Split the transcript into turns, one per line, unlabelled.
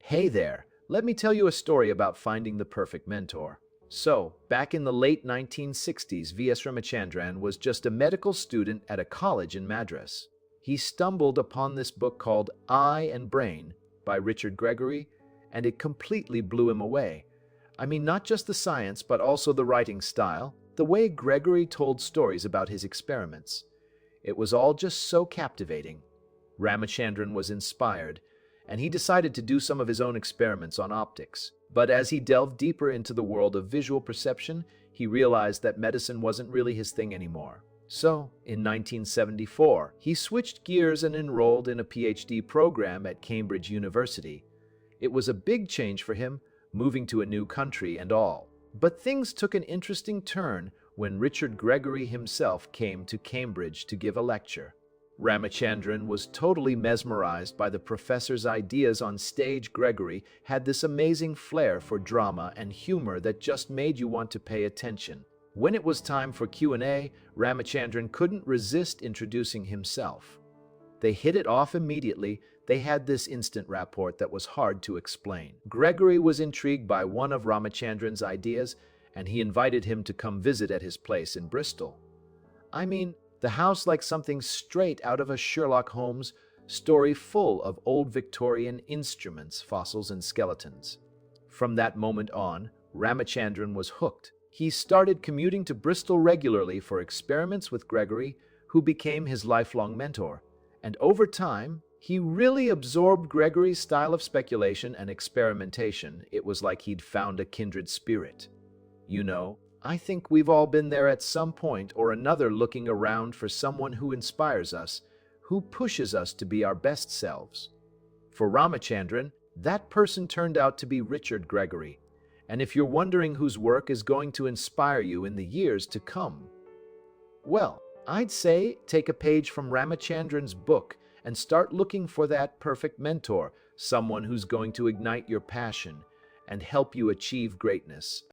Hey there, let me tell you a story about finding the perfect mentor. So, back in the late 1960s, V.S. Ramachandran was just a medical student at a college in Madras. He stumbled upon this book called Eye and Brain by Richard Gregory, and it completely blew him away. I mean, not just the science, but also the writing style, the way Gregory told stories about his experiments. It was all just so captivating. Ramachandran was inspired, and he decided to do some of his own experiments on optics. But as he delved deeper into the world of visual perception, he realized that medicine wasn't really his thing anymore. So, in 1974, he switched gears and enrolled in a PhD program at Cambridge University. It was a big change for him, moving to a new country and all. But things took an interesting turn when Richard Gregory himself came to Cambridge to give a lecture. Ramachandran was totally mesmerized by the professor's ideas on stage. Gregory had this amazing flair for drama and humor that just made you want to pay attention. When it was time for Q&A, Ramachandran couldn't resist introducing himself. They hit it off immediately. They had this instant rapport that was hard to explain. Gregory was intrigued by one of Ramachandran's ideas, and he invited him to come visit at his place in Bristol. I mean, the house like something straight out of a Sherlock Holmes story, full of old Victorian instruments, fossils, and skeletons. From that moment on, Ramachandran was hooked. He started commuting to Bristol regularly for experiments with Gregory, who became his lifelong mentor. And over time, he really absorbed Gregory's style of speculation and experimentation. It was like he'd found a kindred spirit. You know, I think we've all been there at some point or another, looking around for someone who inspires us, who pushes us to be our best selves. For Ramachandran, that person turned out to be Richard Gregory. And if you're wondering whose work is going to inspire you in the years to come, well, I'd say take a page from Ramachandran's book and start looking for that perfect mentor, someone who's going to ignite your passion and help you achieve greatness.